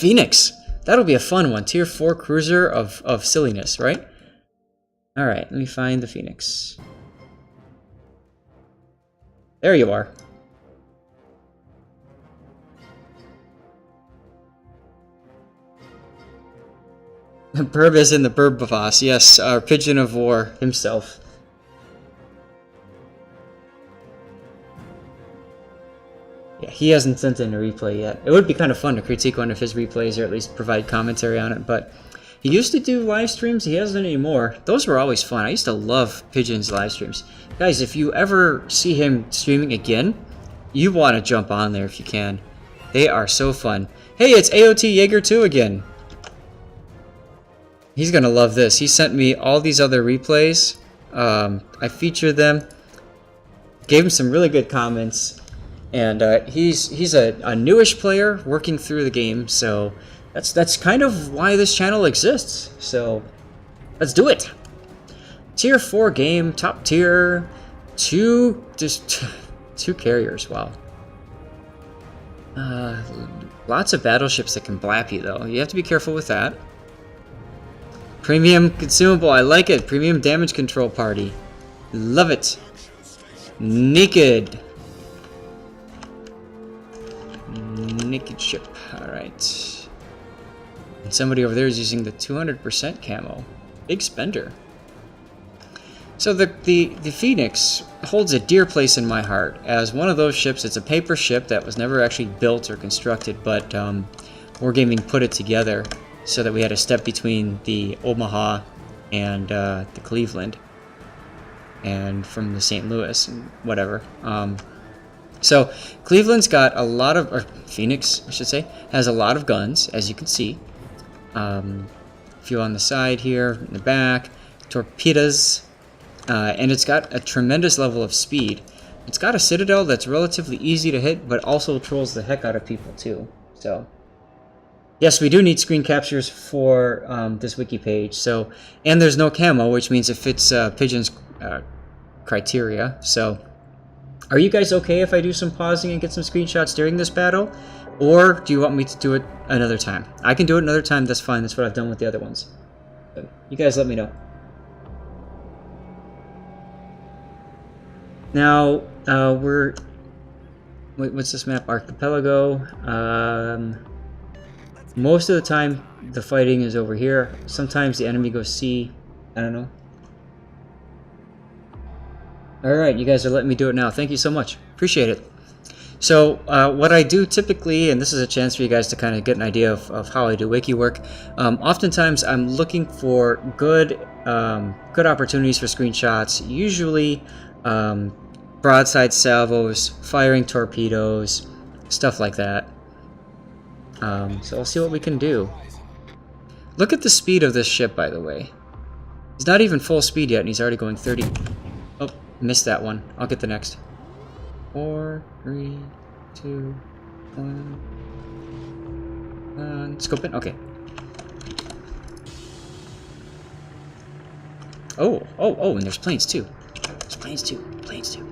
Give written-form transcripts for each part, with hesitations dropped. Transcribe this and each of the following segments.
Phoenix. That'll be a fun one. Tier 4 cruiser of silliness, right? Alright, let me find the Phoenix. There you are. Burb is in the Burb boss. Yes, our Pigeon of War himself. Yeah, he hasn't sent in a replay yet. It would be kind of fun to critique one of his replays or at least provide commentary on it, but he used to do live streams. He hasn't anymore. Those were always fun. I used to love Pigeon's live streams. Guys, if you ever see him streaming again, you want to jump on there if you can. They are so fun. Hey, it's AOT Jaeger 2 again. He's gonna love this. He sent me all these other replays. I featured them, gave him some really good comments, and he's a newish player working through the game, so that's kind of why this channel exists. So let's do it. Tier 4 game, top tier, two carriers. Wow. Lots of battleships that can blap you though. You have to be careful with that. Premium consumable, I like it. Premium damage control party. Love it. Naked. Naked ship. Alright. And somebody over there is using the 200% camo. Big spender. So the Phoenix holds a dear place in my heart. As one of those ships, it's a paper ship that was never actually built or constructed, but Wargaming put it together so that we had a step between the Omaha and the Cleveland, and from the St. Louis and whatever. So Cleveland's got a lot of, or Phoenix, I should say, has a lot of guns, as you can see. A few on the side here, in the back, torpedoes, and it's got a tremendous level of speed. It's got a citadel that's relatively easy to hit, but also trolls the heck out of people too. So yes, we do need screen captures for this wiki page. So, and there's no camo, which means it fits Pigeon's criteria. So, are you guys okay if I do some pausing and get some screenshots during this battle? Or do you want me to do it another time? I can do it another time, that's fine. That's what I've done with the other ones. So, you guys let me know. Now, what's this map? Archipelago. Most of the time, the fighting is over here. Sometimes the enemy goes C. I don't know. Alright, you guys are letting me do it now. Thank you so much. Appreciate it. So, what I do typically, and this is a chance for you guys to kind of get an idea of how I do wiki work, oftentimes I'm looking for good opportunities for screenshots, usually broadside salvos, firing torpedoes, stuff like that. So we'll see what we can do. Look at the speed of this ship, by the way. He's not even full speed yet, and he's already going 30. Oh, missed that one. I'll get the next. 4, 3, 2, 1. Scope it? Okay. Oh, and there's planes too. There's planes too. Planes too.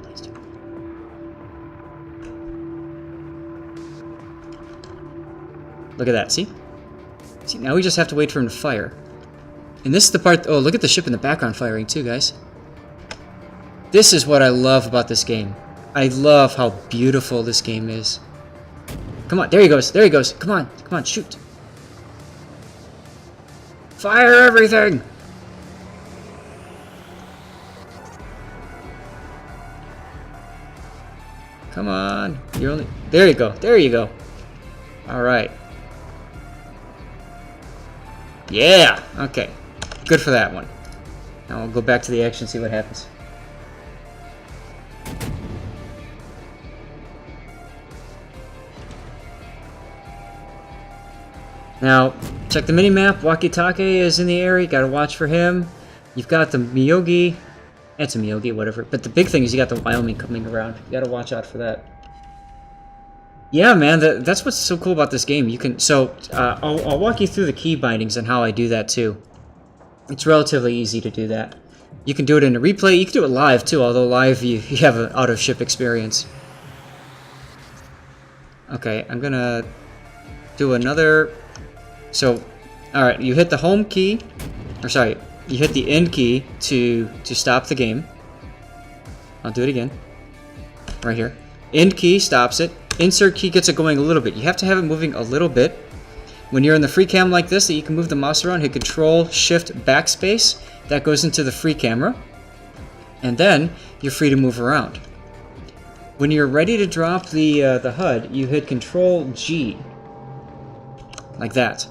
Look at that, see? See, now we just have to wait for him to fire. And this is the part... Oh, look at the ship in the background firing too, guys. This is what I love about this game. I love how beautiful this game is. Come on, there he goes, there he goes. Come on, shoot. Fire everything! Come on, you're only... There you go. Alright. Yeah! Okay. Good for that one. Now we'll go back to the action and see what happens. Now, check the mini-map. Wakitake is in the area. You gotta watch for him. You've got the Miyogi. It's a Miyogi, whatever. But the big thing is you got the Wyoming coming around. You gotta watch out for that. Yeah, man, that's what's so cool about this game. You can I'll walk you through the key bindings and how I do that too. It's relatively easy to do that. You can do it in a replay. You can do it live too, although live you have an out-of-ship experience. Okay, I'm gonna do another So, alright, you hit the home key, or sorry, you hit the end key to stop the game. I'll do it again. Right here. End key stops it. Insert key gets it going a little bit. You have to have it moving a little bit. When you're in the free cam like this, that you can move the mouse around, hit Control, Shift, Backspace. That goes into the free camera. And then you're free to move around. When you're ready to drop the HUD, you hit Control G. Like that.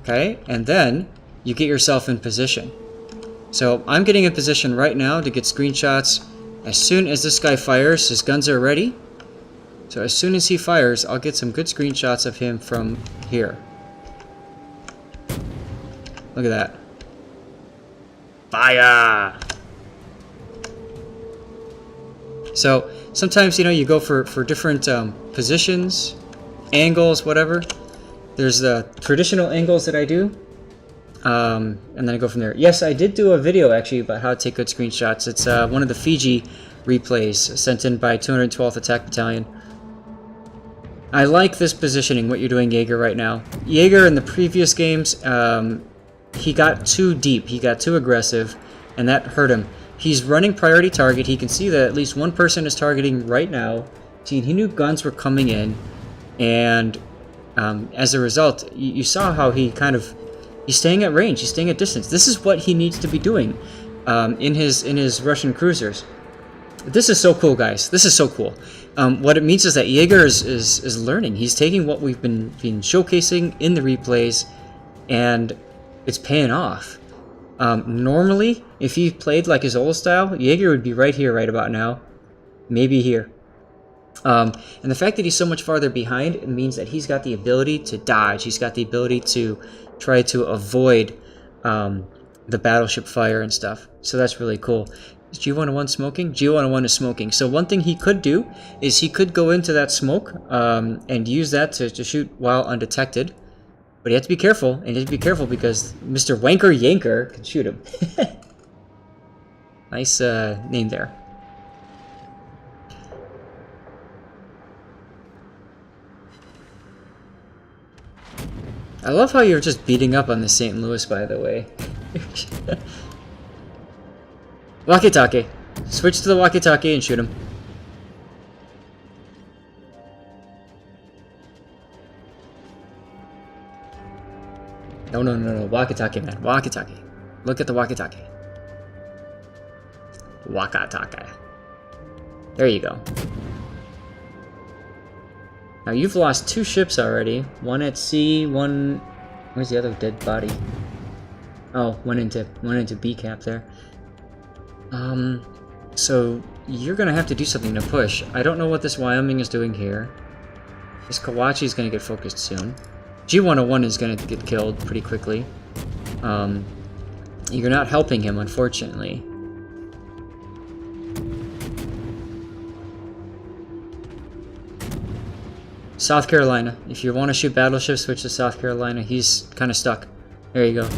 Okay? And then you get yourself in position. So I'm getting in position right now to get screenshots. As soon as this guy fires, his guns are ready. So as soon as he fires, I'll get some good screenshots of him from here. Look at that. Fire! So sometimes, you know, you go for different positions, angles, whatever. There's the traditional angles that I do. And then I go from there. Yes, I did do a video actually about how to take good screenshots. It's one of the Fiji replays sent in by 212th Attack Battalion. I like this positioning, what you're doing, Jaeger, right now. Jaeger in the previous games, he got too deep, he got too aggressive, and that hurt him. He's running priority target. He can see that at least one person is targeting right now. See, he knew guns were coming in, and as a result, you saw how he kind of... He's staying at range. He's staying at distance. This is what he needs to be doing in his Russian cruisers. This is so cool, guys. This is so cool. What it means is that Jaeger is learning. He's taking what we've been showcasing in the replays, and it's paying off. Normally, if he played like his old style, Jaeger would be right here right about now. Maybe here. And the fact that he's so much farther behind, it means that he's got the ability to dodge. He's got the ability to try to avoid the battleship fire and stuff. So that's really cool. Is G101 smoking? G101 is smoking. So one thing he could do is he could go into that smoke and use that to shoot while undetected. But you have to be careful, and you have to be careful because Mr. Wanker Yanker can shoot him. Nice name there. I love how you're just beating up on the St. Louis, by the way. Walkie-talkie. Switch to the walkie-talkie and shoot him. No, no, no, no. Walkie-talkie, man. Walkie-talkie. Look at the walkie-talkie. Walkie-talkie. There you go. Now you've lost 2 ships already. One at sea, one... Where's the other dead body? Oh, went into B cap there. So you're gonna have to do something to push. I don't know what this Wyoming is doing here. This Kawachi is gonna get focused soon. G101 is gonna get killed pretty quickly. You're not helping him, unfortunately. South Carolina. If you want to shoot battleships, switch to South Carolina. He's kind of stuck. There you go.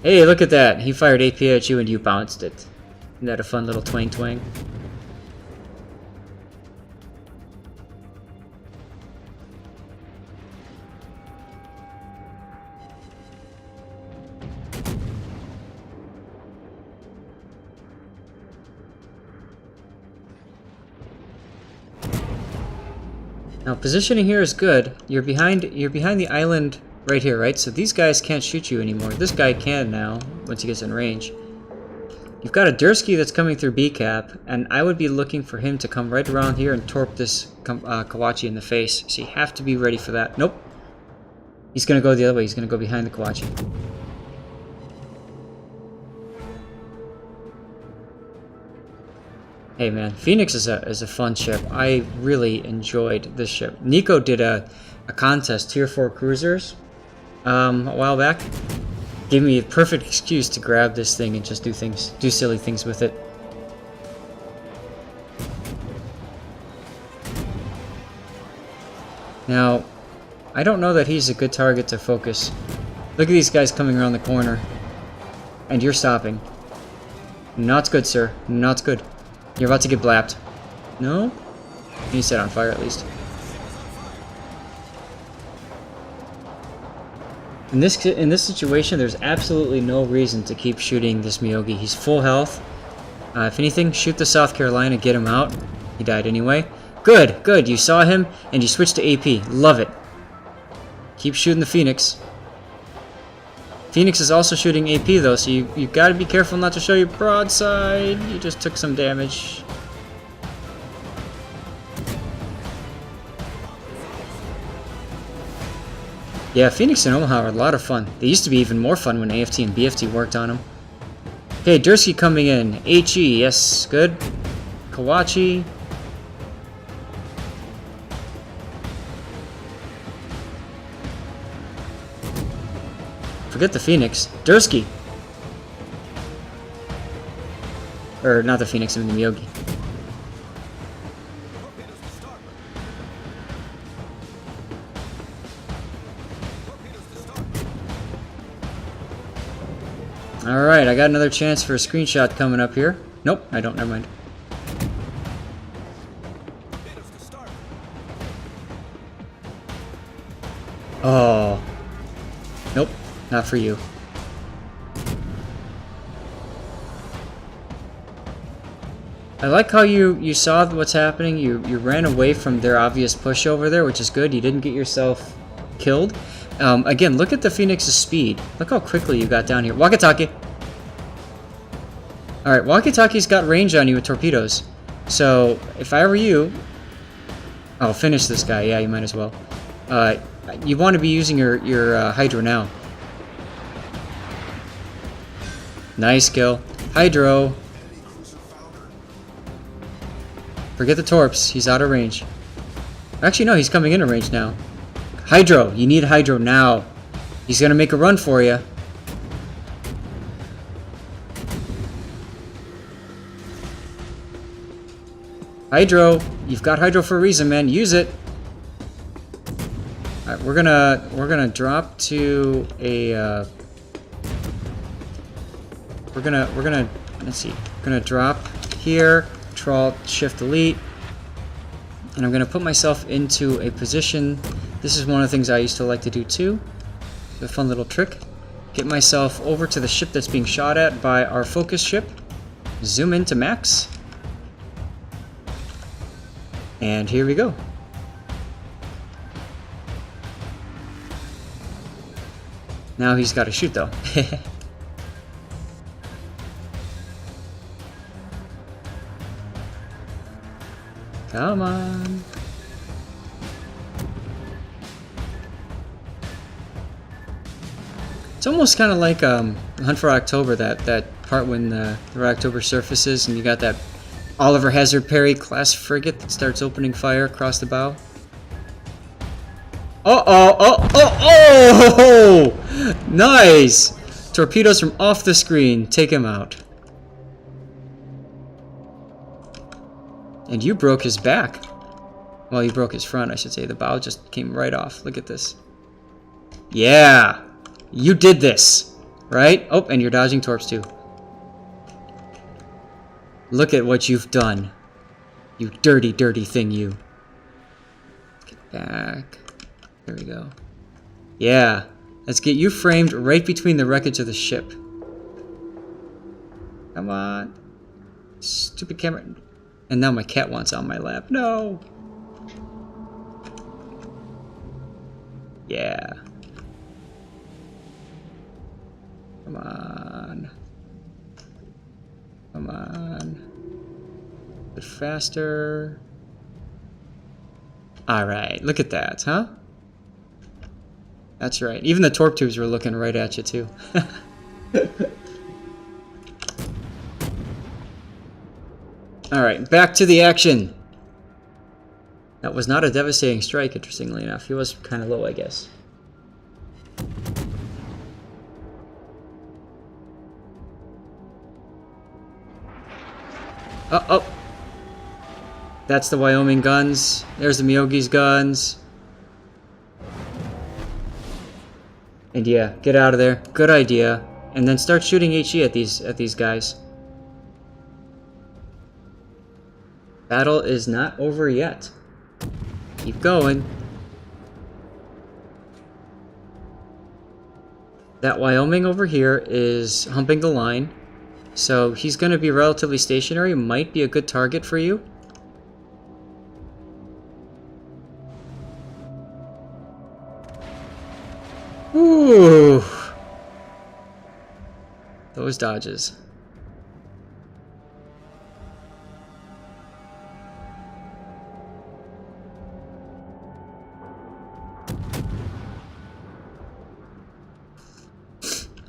Hey, look at that. He fired APA at you and you bounced it. Isn't that a fun little twang twang? Now positioning here is good. You're behind the island right here, right? So these guys can't shoot you anymore. This guy can now, once he gets in range. You've got a Dursky that's coming through B cap, and I would be looking for him to come right around here and torp this Kawachi in the face. So you have to be ready for that. Nope. He's gonna go the other way. He's gonna go behind the Kawachi. Hey man, Phoenix is a fun ship. I really enjoyed this ship. Nico did a contest, Tier 4 cruisers, a while back. Gave me a perfect excuse to grab this thing and just do silly things with it. Now, I don't know that he's a good target to focus. Look at these guys coming around the corner. And you're stopping. Not good, sir. Not good. You're about to get blapped. No? He set on fire, at least. In this situation, there's absolutely no reason to keep shooting this Miyogi. He's full health. If anything, shoot the South Carolina, get him out. He died anyway. Good, good. You saw him, and you switched to AP. Love it. Keep shooting the Phoenix. Phoenix is also shooting AP, though, so you got to be careful not to show your broadside. You just took some damage. Yeah, Phoenix and Omaha are a lot of fun. They used to be even more fun when AFT and BFT worked on them. Okay, Dursky coming in. HE, yes, good. Kawachi. Forget the Phoenix. Dursky. Or, not the Phoenix, I mean the Miyogi. Alright, I got another chance for a screenshot coming up here. Nope, I don't, never mind. Oh. Nope, not for you. I like how you saw what's happening. You ran away from their obvious push over there, which is good. You didn't get yourself killed. Again, look at the Phoenix's speed. Look how quickly you got down here. Walkie-talkie. Alright, Walkie-talkie's got range on you with torpedoes. So, if I were you... Oh, finish this guy. Yeah, you might as well. You want to be using your Hydro now. Nice kill. Hydro. Forget the torps. He's out of range. Actually, no, he's coming into range now. Hydro. You need Hydro now. He's going to make a run for you. Hydro. You've got Hydro for a reason, man. Use it. Alright, we're gonna drop to a we're gonna let's see. We're gonna drop here, Control Shift Delete, and I'm gonna put myself into a position. This is one of the things I used to like to do too. A fun little trick. Get myself over to the ship that's being shot at by our focus ship. Zoom into max. And here we go. Now he's got to shoot though. Come on. It's almost kind of like Hunt for October, that part when the October surfaces and you got that Oliver Hazard Perry class frigate that starts opening fire across the bow. Oh! Nice! Torpedoes from off the screen. Take him out. And you broke his back. Well, you broke his front, I should say. The bow just came right off. Look at this. Yeah! You did this! Right? Oh, and you're dodging torps too. Look at what you've done. You dirty, dirty thing, you. Get back. There we go. Yeah. Let's get you framed right between the wreckage of the ship. Come on. Stupid camera. And now my cat wants on my lap. No! Yeah. Come on. Come on. A bit faster. Alright, look at that, huh? That's right. Even the torp tubes were looking right at you, too. Alright, back to the action. That was not a devastating strike, interestingly enough. He was kind of low, I guess. Oh! That's the Wyoming guns. There's the Miyogi's guns. And yeah, get out of there. Good idea. And then start shooting HE at these guys. Battle is not over yet. Keep going. That Wyoming over here is humping the line, so he's going to be relatively stationary. Might be a good target for you. Ooh. Those dodges.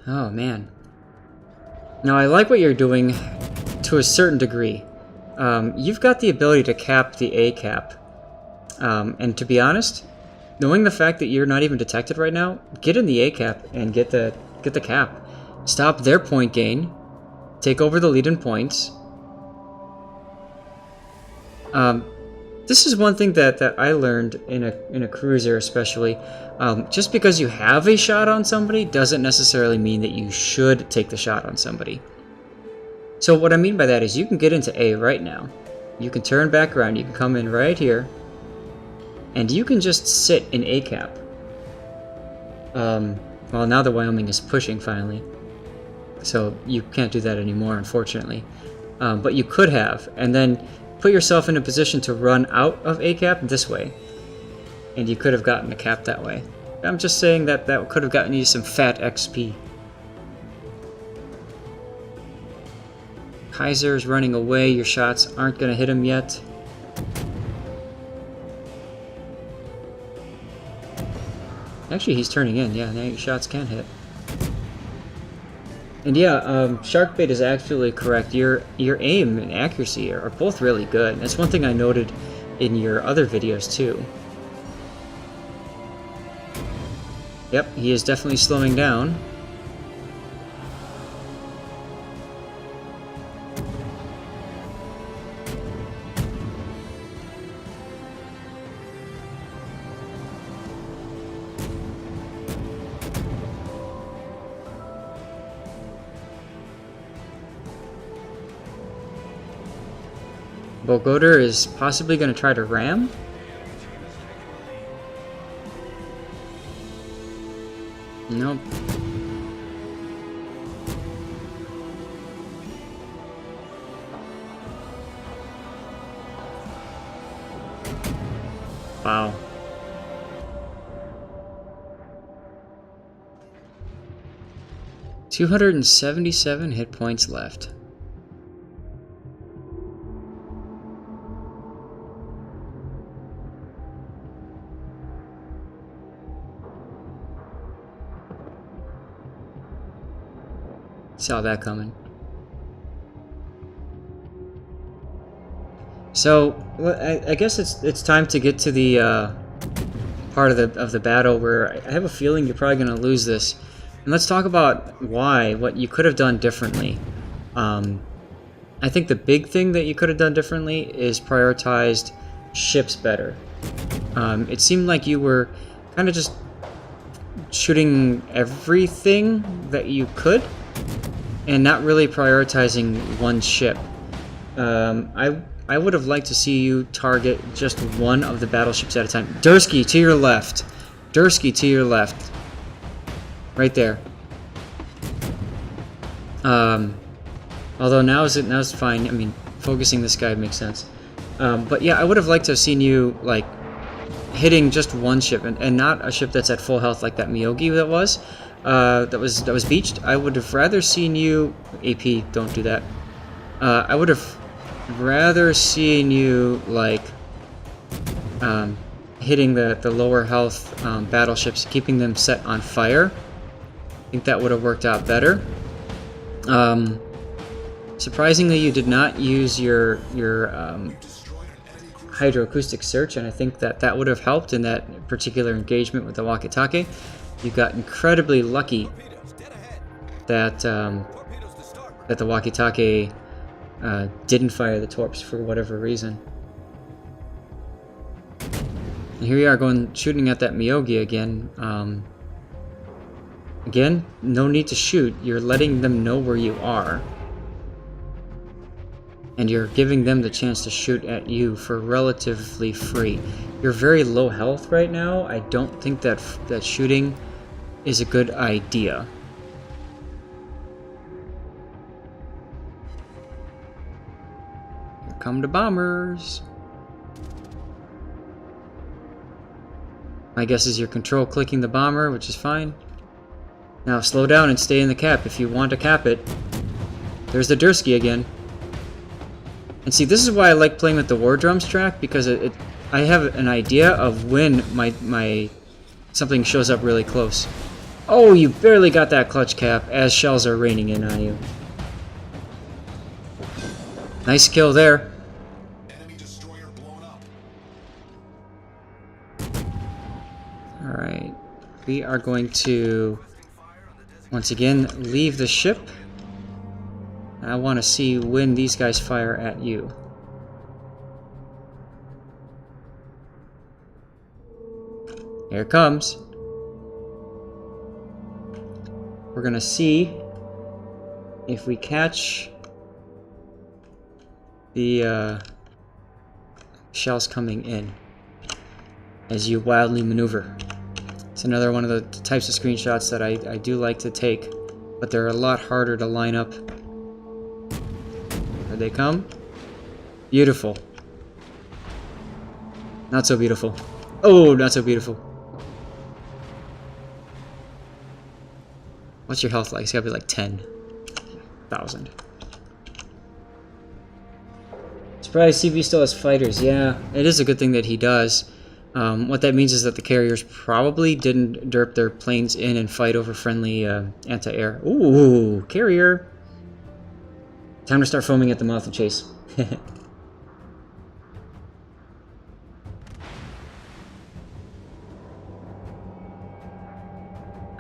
Oh, man. Now, I like what you're doing to a certain degree. You've got the ability to cap the A cap. And to be honest, knowing the fact that you're not even detected right now, get in the A cap and get the cap. Stop their point gain. Take over the lead in points. This is one thing that I learned in a cruiser, especially. Just because you have a shot on somebody doesn't necessarily mean that you should take the shot on somebody. So what I mean by that is you can get into A right now. You can turn back around. You can come in right here. And you can just sit in A cap. Well, now the Wyoming is pushing finally. So you can't do that anymore, unfortunately. But you could have. And then put yourself in a position to run out of A cap this way. And you could have gotten the cap that way. I'm just saying that that could have gotten you some fat XP. Kaiser's running away. Your shots aren't going to hit him yet. Actually, he's turning in. Yeah, now your shots can hit. And yeah, Sharkbait is actually correct. Your aim and accuracy are both really good. That's one thing I noted in your other videos too. Yep, he is definitely slowing down. Bogoder is possibly going to try to ram. Nope. Wow. $277 hit points left. Saw that coming. So I guess it's time to get to the part of the battle where I have a feeling you're probably going to lose this. And let's talk about what you could have done differently. I think the big thing that you could have done differently is prioritized ships better. It seemed like you were kind of just shooting everything that you could and not really prioritizing one ship. I would have liked to see you target just one of the battleships at a time. Dursky to your left. Dursky to your left. Right there. Although now is fine. I mean, focusing this guy makes sense. But yeah, I would have liked to have seen you like hitting just one ship and not a ship that's at full health like that Miyogi that was beached. I would have rather seen you AP. Don't do that. I would have rather seen you like hitting the lower health battleships, keeping them set on fire. I think that would have worked out better. Surprisingly, you did not use your hydroacoustic search, and I think that would have helped in that particular engagement with the Wakitake. You got incredibly lucky that that the Wakitake didn't fire the torps for whatever reason. And here you are shooting at that Miyogi again. Again, no need to shoot. You're letting them know where you are. And you're giving them the chance to shoot at you for relatively free. You're very low health right now. I don't think that shooting is a good idea. come the bombers. My guess is your control clicking the bomber, which is fine. Now slow down and stay in the cap if you want to cap it. There's the Dursky again. And see, this is why I like playing with the War Drums track, because I have an idea of when my something shows up really close. Oh, you barely got that clutch cap as shells are raining in on you. Nice kill there. Enemy destroyer blown up. Alright. We are going to once again leave the ship. I want to see when these guys fire at you. Here it comes. We're gonna see if we catch the shells coming in as you wildly maneuver. It's another one of the types of screenshots that I do like to take, but they're a lot harder to line up. Here they come. Beautiful. Not so beautiful. Oh, not so beautiful. What's your health like? It's gotta be like 10,000. Surprise, CB still has fighters. Yeah, it is a good thing that he does. What that means is that the carriers probably didn't derp their planes in and fight over friendly anti-air. Ooh, carrier. Time to start foaming at the mouth of chase.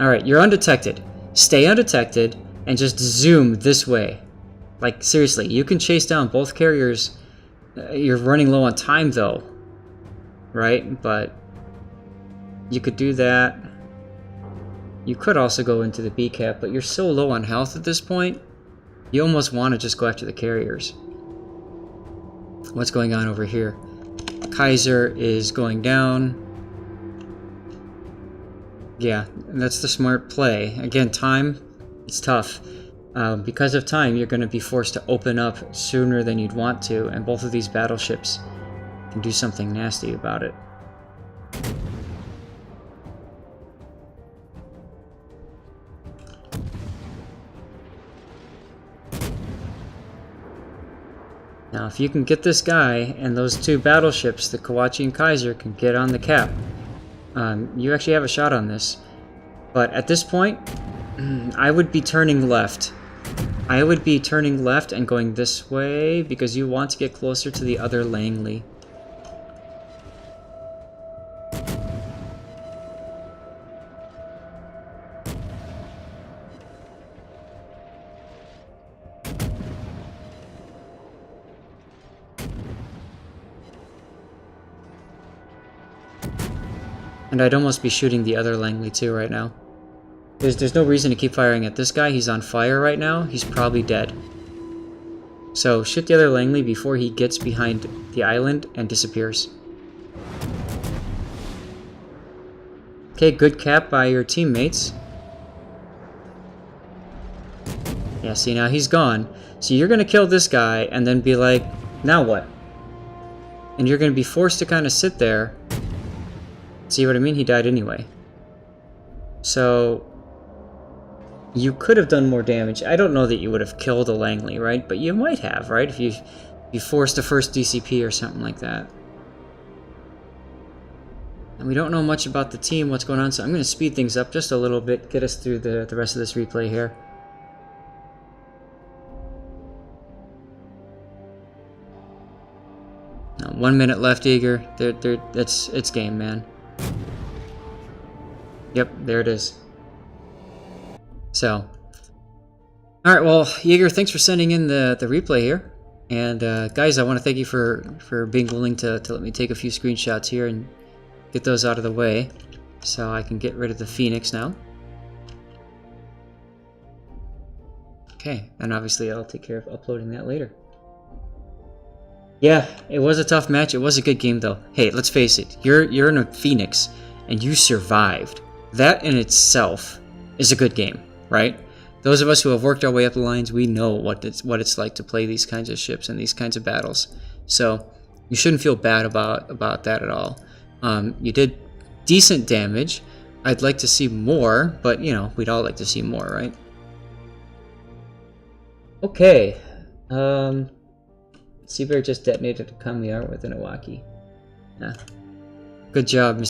Alright, you're undetected. Stay undetected and just zoom this way. Like, seriously, you can chase down both carriers. You're running low on time, though. Right? But you could do that. You could also go into the B cap, but you're so low on health at this point, you almost want to just go after the carriers. What's going on over here? Kaiser is going down. Yeah, that's the smart play. Again, time, it's tough. Because of time, you're going to be forced to open up sooner than you'd want to, and both of these battleships can do something nasty about it. Now, if you can get this guy and those two battleships, the Kawachi and Kaiser, can get on the cap, you actually have a shot on this. But at this point, I would be turning left. I would be turning left and going this way because you want to get closer to the other Langley. And I'd almost be shooting the other Langley too right now. There's no reason to keep firing at this guy. He's on fire right now. He's probably dead. So shoot the other Langley before he gets behind the island and disappears. Okay, good cap by your teammates. Yeah, see, now he's gone. So you're going to kill this guy and then be like, now what? And you're going to be forced to kind of sit there. See what I mean? He died anyway. So you could have done more damage. I don't know that you would have killed a Langley, right? But you might have, right? If you forced a first DCP or something like that. And we don't know much about the team, what's going on, so I'm going to speed things up just a little bit, get us through the rest of this replay here. Now, 1 minute left, Eager. It's game, man. Yep, there it is. So, alright, well, Jaeger, thanks for sending in the replay here. And guys, I want to thank you for being willing to let me take a few screenshots here and get those out of the way so I can get rid of the Phoenix now. Okay, and obviously I'll take care of uploading that later. Yeah, it was a tough match. It was a good game, though. Hey, let's face it. You're in a Phoenix, and you survived. That in itself is a good game, right? Those of us who have worked our way up the lines, we know what it's like to play these kinds of ships and these kinds of battles. So you shouldn't feel bad about that at all. You did decent damage. I'd like to see more, but you know, we'd all like to see more, right? Okay. Seabear just detonated a Kamiar with an Iwaki. Yeah. Good job, Mr.